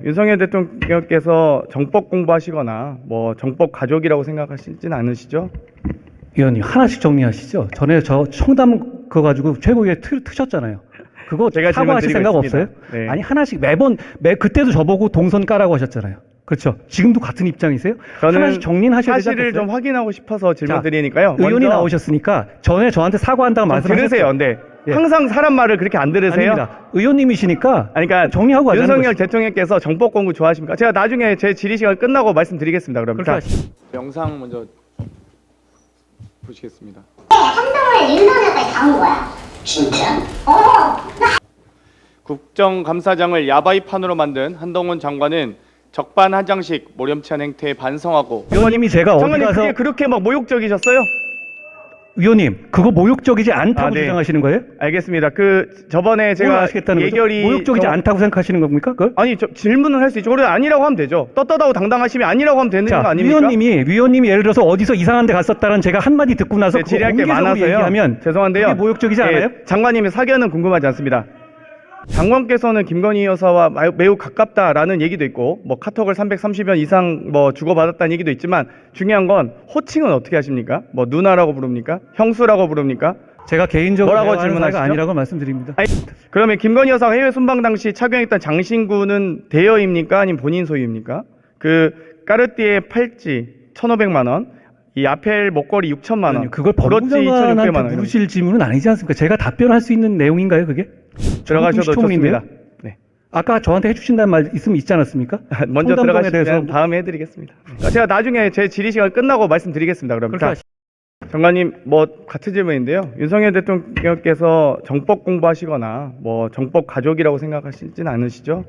윤석열 대통령께서 정법 공부하시거나 뭐 정법 가족이라고 생각하시진 않으시죠? 의원님 하나씩 정리하시죠. 전에 저 청담 그거 가지고 최고위에 트셨잖아요. 그거 제가 사과하실 생각 질문드리고 없어요? 있습니다. 네. 아니 하나씩 그때도 저보고 동선 까라고 하셨잖아요. 그렇죠. 지금도 같은 입장이세요? 저는 하나씩 정리는 하셔야 되지 사실을 않겠어요? 좀 확인하고 싶어서 질문 드리니까요. 의원이 나오셨으니까 전에 저한테 사과한다고 말씀하셨죠. 들으세요. 근데 예. 항상 사람 말을 그렇게 안 들으세요? 아닙니다. 의원님이시니까 아니, 그러니까 정리하고 가자는 윤석열 것이죠. 대통령께서 정법 공부 좋아하십니까? 제가 나중에 제 질의 시간 끝나고 말씀드리겠습니다. 그럼 그렇게 하시죠. 영상 먼저 보시겠습니다. 한동훈 윤석열까지 다 온 거야. 진짜? 국정감사장을 야바이판으로 만든 한동훈 장관은 적반하장식 모렴치한 행태에 반성하고 의원님이 제가 어디 장관님 가서 그게 그렇게 막 모욕적이셨어요? 의원님 그거 모욕적이지 않다고 네. 주장하시는 거예요? 알겠습니다. 저번에 뭘 제가 아시겠다는 거죠? 예결위 모욕적이지 않다고 생각하시는 겁니까? 그걸? 아니 질문을 할 수 있죠. 그래 아니라고 하면 되죠. 떳떳하고 당당하시면 아니라고 하면 되는 거 자, 아닙니까? 위원님이 예를 들어서 어디서 이상한 데 갔었다는 제가 한마디 듣고 나서 그거 질의할 게 공개적으로 많아서요. 얘기하면 죄송한데요. 그게 모욕적이지 예, 않아요? 장관님의 사견은 궁금하지 않습니다. 장관께서는 김건희 여사와 매우 가깝다라는 얘기도 있고 뭐 카톡을 330여 이상 뭐 주고받았다는 얘기도 있지만 중요한 건 호칭은 어떻게 하십니까? 뭐 누나라고 부릅니까? 형수라고 부릅니까? 제가 개인적으로 뭐라고 대화하는 사이가 질문하시죠? 아니라고 말씀드립니다. 아니, 그러면 김건희 여사가 해외 순방 당시 착용했던 장신구는 대여입니까? 아니면 본인 소유입니까? 까르띠에 팔찌 1,500만 원, 이 아펠 목걸이 6천만 원, 그걸 브로치 2,600만 법무장관한테 원. 물으실 질문은 아니지 않습니까? 제가 답변할 수 있는 내용인가요, 그게? 들어가셔도 시초문인데요? 좋습니다. 네. 아까 저한테 해주신다는 말 있으면 있지 않았습니까? 먼저 청담동에 들어가시면 다음에 해드리겠습니다. 제가 나중에 제 질의 시간 끝나고 말씀드리겠습니다. 그럼 그렇게 하시죠. 장관님 같은 질문인데요. 윤석열 대통령께서 정법 공부하시거나 뭐 정법 가족이라고 생각하시진 않으시죠?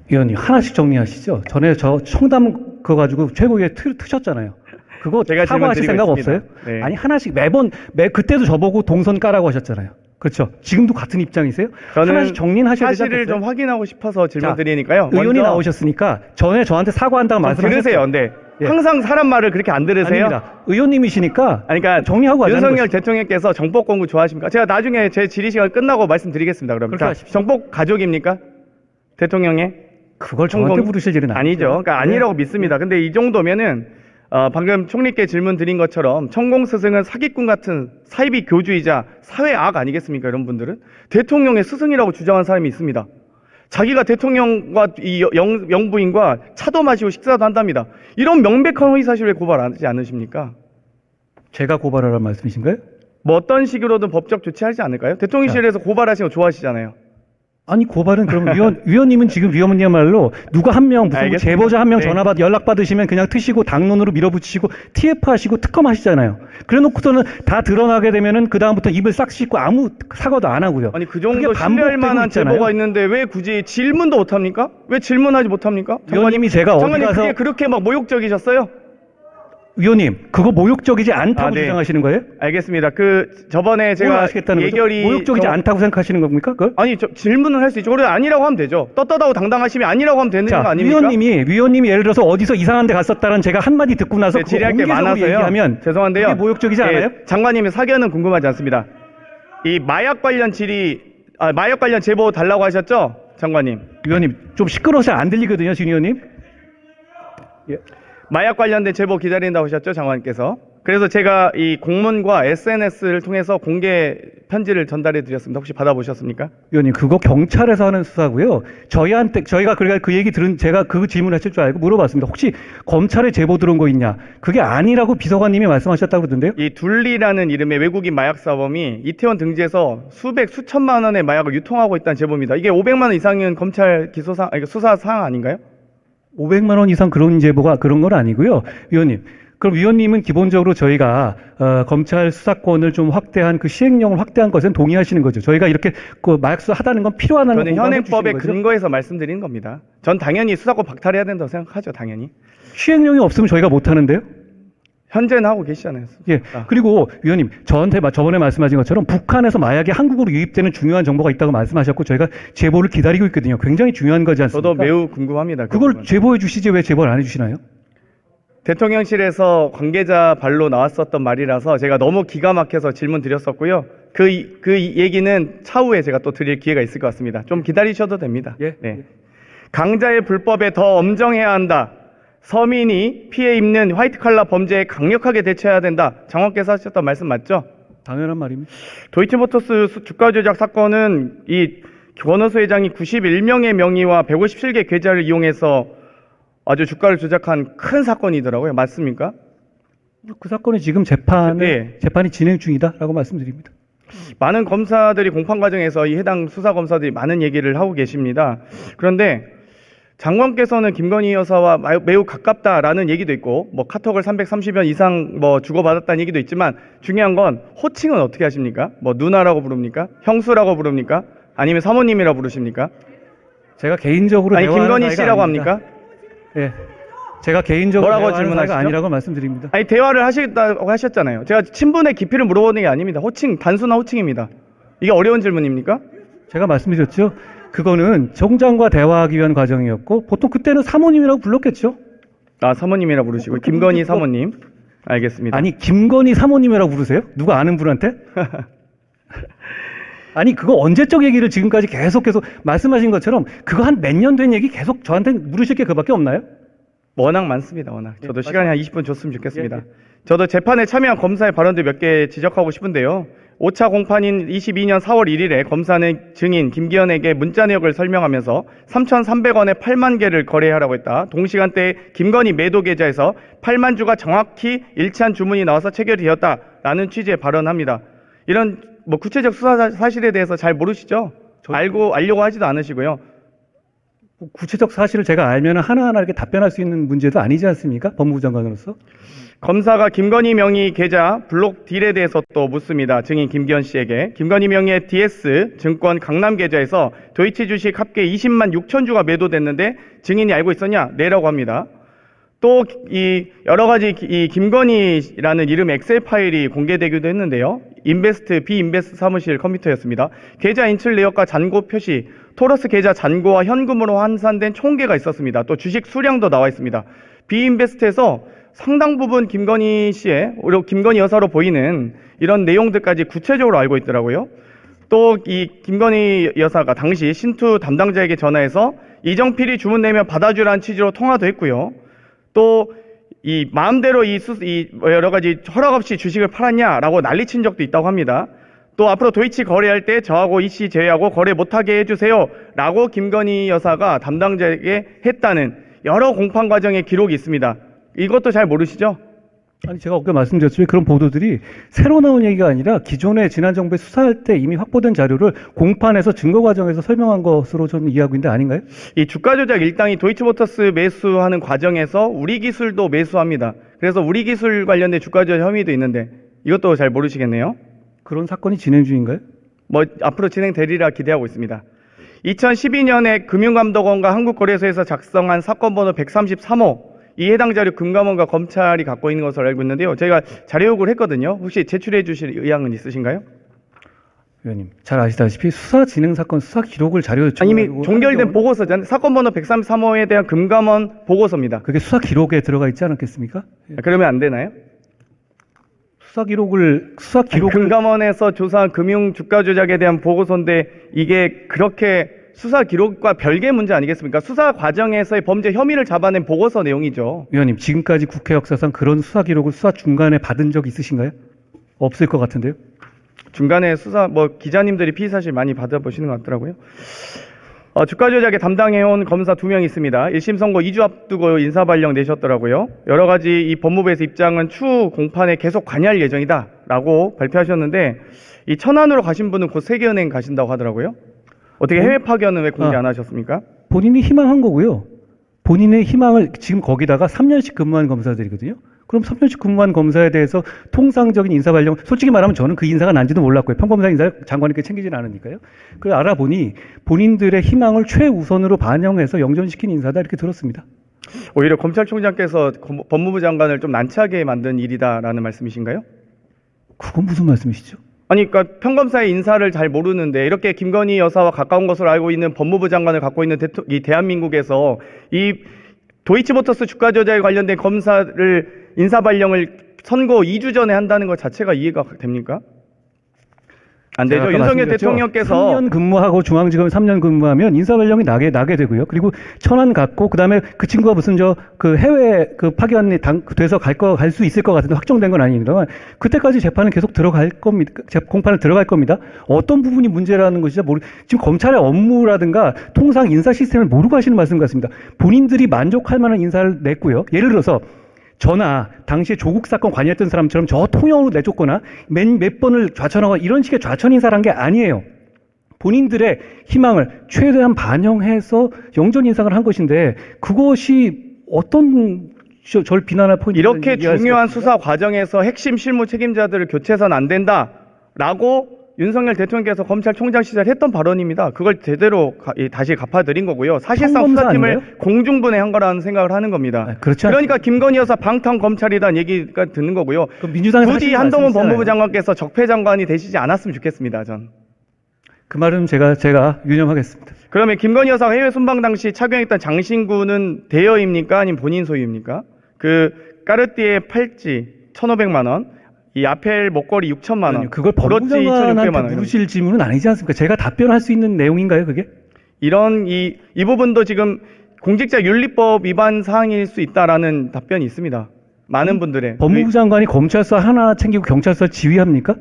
의원님 하나씩 정리하시죠. 전에 저 청담 그거 가지고 최고위에 트셨잖아요. 그거 제가 사과하실 생각 질문드리고 없어요? 있습니다. 네. 아니 하나씩 그때도 저보고 동선 까라고 하셨잖아요. 그렇죠. 지금도 같은 입장이세요? 저는 하나씩 정리는 하셔야 되지 사실을 않겠어요? 좀 확인하고 싶어서 질문 자, 드리니까요. 의원이 먼저 나오셨으니까 전에 저한테 사과한다고 말씀하셨죠. 들으세요. 근데 예. 항상 사람 말을 그렇게 안 들으세요? 아닙니다. 의원님이시니까 아니, 그러니까 정리하고 가자는 윤석열 것이죠. 대통령께서 정법 공부 좋아하십니까? 제가 나중에 제 질의 시간 끝나고 말씀드리겠습니다. 그럼 그렇게 하십시오. 정법 가족입니까? 대통령의? 그걸 저한테 물으실 일은 아니죠. 그러니까 아니라고 믿습니다. 근데 이 정도면은 방금 총리께 질문 드린 것처럼 천공 스승은 사기꾼 같은 사이비 교주이자 사회 악 아니겠습니까? 이런 분들은 대통령의 스승이라고 주장한 사람이 있습니다. 자기가 대통령과 이 영부인과 차도 마시고 식사도 한답니다. 이런 명백한 허위 사실 왜 고발하지 않으십니까? 제가 고발하라는 말씀이신가요? 뭐 어떤 식으로든 법적 조치하지 않을까요? 대통령실에서 고발하시는 거 좋아하시잖아요. 아니 고발은 그럼 위원님은 지금 위원님이야말로 누가 한 명 무슨 뭐 알겠습니다. 제보자 한 명 네. 연락 받으시면 그냥 트시고 당론으로 밀어붙이시고 TF 하시고 특검 하시잖아요. 그래놓고서는 다 드러나게 되면은 그 다음부터 입을 싹 씻고 아무 사과도 안 하고요. 아니 그 정도 그게 신뢰할 반복되고 만한 있잖아요. 제보가 있는데 왜 굳이 질문도 못합니까? 왜 질문하지 못합니까? 위원님이 제가 어디 장관님 가서 그게 그렇게 막 모욕적이셨어요? 위원님 그거 모욕적이지 않다고 네. 주장하시는 거예요? 알겠습니다. 저번에 뭘 제가 아시겠다는 거죠? 예결위 모욕적이지 않다고 생각하시는 겁니까? 그걸? 아니 질문을 할 수 있죠. 그래 아니라고 하면 되죠. 떳떳하고 당당하시면 아니라고 하면 되는 거 자, 아닙니까? 위원님이 예를 들어서 어디서 이상한 데 갔었다는 제가 한마디 듣고 나서 그거 질의할 게 공개적으로 많아서요. 얘기하면 죄송한데요. 그게 모욕적이지 예, 않아요? 장관님의 사견은 궁금하지 않습니다. 이 마약 관련 마약 관련 제보 달라고 하셨죠? 장관님. 위원님 좀 시끄러워서 안 들리거든요, 진 의원님. 예. 마약 관련된 제보 기다린다고 하셨죠, 장관께서. 그래서 제가 이 공문과 SNS를 통해서 공개 편지를 전달해 드렸습니다. 혹시 받아보셨습니까? 위원님 그거 경찰에서 하는 수사고요. 저희가 그러니까 그 얘기 들은 제가 그 질문하실 줄 알고 물어봤습니다. 혹시 검찰에 제보 들어온 거 있냐? 그게 아니라고 비서관님이 말씀하셨다고 그러던데요. 이 둘리라는 이름의 외국인 마약 사범이 이태원 등지에서 수천만 원의 마약을 유통하고 있다는 제보입니다. 이게 500만 원 이상은 검찰 수사 사항 아닌가요? 500만 원 이상 그런 제보가 그런 건 아니고요. 위원님. 그럼 위원님은 기본적으로 저희가 검찰 수사권을 좀 확대한 그 시행령을 확대한 것은 동의하시는 거죠. 저희가 이렇게 그 마약 수사 하다는 건 필요하다는 저는 공감해 현행법의 주시는 거죠? 근거에서 말씀드리는 겁니다. 전 당연히 수사권 박탈해야 된다고 생각하죠, 당연히. 시행령이 없으면 저희가 못 하는데요. 현재는 하고 계시잖아요. 예. 그리고 위원님 저한테 저번에 말씀하신 것처럼 북한에서 마약이 한국으로 유입되는 중요한 정보가 있다고 말씀하셨고 저희가 제보를 기다리고 있거든요. 굉장히 중요한 거지 않습니까? 저도 매우 궁금합니다. 그걸 부분은. 제보해 주시지 왜 제보를 안 해주시나요? 대통령실에서 관계자 발로 나왔었던 말이라서 제가 너무 기가 막혀서 질문 드렸었고요. 그 얘기는 차후에 제가 또 드릴 기회가 있을 것 같습니다. 좀 기다리셔도 됩니다. 예. 네. 강자의 불법에 더 엄정해야 한다. 서민이 피해 입는 화이트칼라 범죄에 강력하게 대처해야 된다. 장관께서 하셨던 말씀 맞죠? 당연한 말입니다. 도이치모터스 주가 조작 사건은 이 권오수 회장이 91명의 명의와 157개 계좌를 이용해서 아주 주가를 조작한 큰 사건이더라고요. 맞습니까? 그 사건이 지금 네. 재판이 진행 중이다라고 말씀드립니다. 많은 검사들이 공판 과정에서 이 해당 수사 검사들이 많은 얘기를 하고 계십니다. 그런데 장관께서는 김건희 여사와 매우 가깝다라는 얘기도 있고, 뭐 카톡을 330여 이상 뭐 주고받았다는 얘기도 있지만 중요한 건 호칭은 어떻게 하십니까? 뭐 누나라고 부릅니까? 형수라고 부릅니까? 아니면 사모님이라고 부르십니까? 제가 개인적으로 아니 대화하는 김건희 사이가 씨라고 아닙니다. 합니까? 예. 제가 개인적으로 뭐라고 대화하는 사이가 질문하시죠? 아니라고 말씀드립니다. 아니 대화를 하시겠다고 하셨잖아요. 제가 친분의 깊이를 물어보는 게 아닙니다. 호칭, 단순한 호칭입니다. 이게 어려운 질문입니까? 제가 말씀드렸죠. 그거는 정장과 대화하기 위한 과정이었고 보통 그때는 사모님이라고 불렀겠죠. 아, 사모님이라 부르시고 김건희 사모님. 알겠습니다. 아니 김건희 사모님이라고 부르세요? 누가 아는 분한테? 아니 그거 언제적 얘기를 지금까지 계속 말씀하신 것처럼 그거 한 몇 년 된 얘기 계속 저한테 물으실 게 그밖에 없나요? 워낙 많습니다. 워낙. 저도 예, 시간이 한 20분 줬으면 좋겠습니다. 예, 예. 저도 재판에 참여한 검사의 발언들 몇 개 지적하고 싶은데요. 5차 공판인 22년 4월 1일에 검사는 증인 김기현에게 문자 내역을 설명하면서 3,300원에 8만 개를 거래하라고 했다. 동시간대에 김건희 매도 계좌에서 8만 주가 정확히 일치한 주문이 나와서 체결되었다라는 취지의 발언합니다. 이런 뭐 구체적 수사 사실에 대해서 잘 모르시죠? 알려고 하지도 않으시고요. 구체적 사실을 제가 알면 하나하나 이렇게 답변할 수 있는 문제도 아니지 않습니까? 법무부 장관으로서. 검사가 김건희 명의 계좌 블록 딜에 대해서 또 묻습니다. 증인 김기현 씨에게. 김건희 명의의 DS 증권 강남 계좌에서 도이치 주식 합계 20만 6천 주가 매도됐는데 증인이 알고 있었냐? 네라고 합니다. 또 이 여러 가지 이 김건희라는 이름 엑셀 파일이 공개되기도 했는데요. 비인베스트 사무실 컴퓨터였습니다. 계좌 인출 내역과 잔고 표시, 토러스 계좌 잔고와 현금으로 환산된 총계가 있었습니다. 또 주식 수량도 나와 있습니다. 비인베스트에서 상당 부분 김건희 씨의, 김건희 여사로 보이는 이런 내용들까지 구체적으로 알고 있더라고요. 또 이 김건희 여사가 당시 신투 담당자에게 전화해서 이정필이 주문 내면 받아주라는 취지로 통화도 했고요. 또 이 마음대로 여러 가지 허락 없이 주식을 팔았냐라고 난리친 적도 있다고 합니다. 또 앞으로 도이치 거래할 때 저하고 이 씨 제외하고 거래 못하게 해주세요 라고 김건희 여사가 담당자에게 했다는 여러 공판 과정의 기록이 있습니다. 이것도 잘 모르시죠? 아니 제가 아까 말씀드렸지만 그런 보도들이 새로 나온 얘기가 아니라 기존에 지난 정부에 수사할 때 이미 확보된 자료를 공판에서 증거 과정에서 설명한 것으로 저는 이해하고 있는데 아닌가요? 이 주가 조작 일당이 도이치모터스 매수하는 과정에서 우리 기술도 매수합니다. 그래서 우리 기술 관련된 주가 조작 혐의도 있는데 이것도 잘 모르시겠네요. 그런 사건이 진행 중인가요? 뭐 앞으로 진행되리라 기대하고 있습니다. 2012년에 금융감독원과 한국거래소에서 작성한 사건 번호 133호 이 해당 자료 금감원과 검찰이 갖고 있는 것으로 알고 있는데요. 저희가 자료 요구를 했거든요. 혹시 제출해 주실 의향은 있으신가요? 의원님 잘 아시다시피 수사 진행 사건 수사 기록을 자료 아니, 이미 종결된 보고서잖아요. 사건 번호 133호에 대한 금감원 보고서입니다. 그게 수사 기록에 들어가 있지 않았겠습니까? 그러면 안 되나요? 수사 기록을 금감원에서 조사한 금융 주가 조작에 대한 보고서인데 이게 그렇게 수사 기록과 별개의 문제 아니겠습니까? 수사 과정에서의 범죄 혐의를 잡아낸 보고서 내용이죠. 의원님 지금까지 국회 역사상 그런 수사 기록을 수사 중간에 받은 적 있으신가요? 없을 것 같은데요. 중간에 수사 기자님들이 피의 사실 많이 받아보시는 것 같더라고요. 주가 조작에 담당해온 검사 2명 있습니다. 1심 선고 2주 앞두고 인사 발령 내셨더라고요. 여러 가지 이 법무부에서 입장은 추후 공판에 계속 관여할 예정이다라고 발표하셨는데 이 천안으로 가신 분은 곧 세계은행 가신다고 하더라고요. 어떻게 해외 파견은 왜 공개 안 하셨습니까? 본인이 희망한 거고요. 본인의 희망을 지금 거기다가 3년씩 근무한 검사들이거든요. 그럼 3년씩 근무한 검사에 대해서 통상적인 인사 발령, 솔직히 말하면 저는 그 인사가 난지도 몰랐고요. 평검사 인사를 장관님께 챙기지는 않으니까요. 그걸 알아보니 본인들의 희망을 최우선으로 반영해서 영전시킨 인사다 이렇게 들었습니다. 오히려 검찰총장께서 법무부 장관을 좀 난처하게 만든 일이다라는 말씀이신가요? 그건 무슨 말씀이시죠? 아니, 그러니까 평검사의 인사를 잘 모르는데 이렇게 김건희 여사와 가까운 것으로 알고 있는 법무부 장관을 갖고 있는 이 대한민국에서 이 도이치모터스 주가 조작에 관련된 검사를 인사 발령을 선고 2주 전에 한다는 것 자체가 이해가 됩니까? 안 되죠. 제가 아까 윤석열 말씀드렸죠. 대통령께서 3년 근무하고 중앙지검에 3년 근무하면 인사연령이 나게 되고요. 그리고 천안 갔고 그다음에 그 친구가 무슨 그 해외 그 파견이 돼서 갈 수 있을 것 같은데 확정된 건 아닙니다만 그때까지 재판은 계속 들어갈 겁니다. 공판을 들어갈 겁니다. 어떤 부분이 문제라는 것이죠. 지금 검찰의 업무라든가 통상 인사 시스템을 모르고 하시는 말씀 같습니다. 본인들이 만족할 만한 인사를 냈고요. 예를 들어서 저나 당시에 조국 사건 관여했던 사람처럼 저 통영으로 내줬거나 몇 번을 좌천하거나 이런 식의 좌천 인사를 한 게 아니에요. 본인들의 희망을 최대한 반영해서 영전 인상을 한 것인데 그것이 어떤 절 비난할 포인트 이렇게 중요한 수사 과정에서 핵심 실무 책임자들을 교체해서는 안 된다라고 윤석열 대통령께서 검찰총장 시절 했던 발언입니다. 그걸 제대로 다시 갚아드린 거고요. 사실상 성검사 수사팀을 아닌가요? 공중분해한 거라는 생각을 하는 겁니다. 그렇지 그러니까 김건희 여사 방탄 검찰이라는 얘기가 듣는 거고요. 그럼 민주당에서 부디 하시는 한동훈 말씀이시잖아요. 법무부 장관께서 적폐 장관이 되시지 않았으면 좋겠습니다. 전. 그 말은 제가 유념하겠습니다. 그러면 김건희 여사가 해외 순방 당시 착용했던 장신구는 대여입니까? 아니면 본인 소유입니까? 그 까르띠에 팔찌 1,500만 원, 이 아펠 목걸이 6천만 원, 아니요, 그걸 브로치 2,600만 법무장관한테 원. 물으실 질문은 아니지 않습니까? 제가 답변할 수 있는 내용인가요, 그게? 이런 이 부분도 지금 공직자 윤리법 위반 사항일 수 있다라는 답변이 있습니다. 많은 분들의 법무부 장관이 검찰서 하나 챙기고 경찰서 지휘합니까?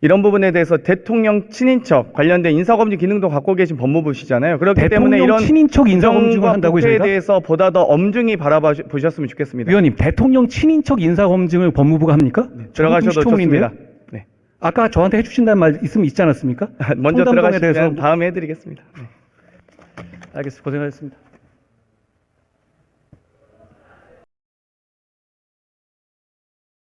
이런 부분에 대해서 대통령 친인척 관련된 인사검증 기능도 갖고 계신 법무부시잖아요. 그렇기 때문에 대통령 이런 친인척 인사검증을 한다고요, 부패에 저희가? 대해서 보다 더 엄중히 바라보셨으면 좋겠습니다. 위원님, 대통령 친인척 인사검증을 법무부가 합니까? 들어가셔도 청문인데요? 좋습니다. 네. 아까 저한테 해주신다는 말 있지 않았습니까? 먼저 청담동에 들어가시면 대해서 다음에 해드리겠습니다. 네. 알겠습니다. 고생하셨습니다.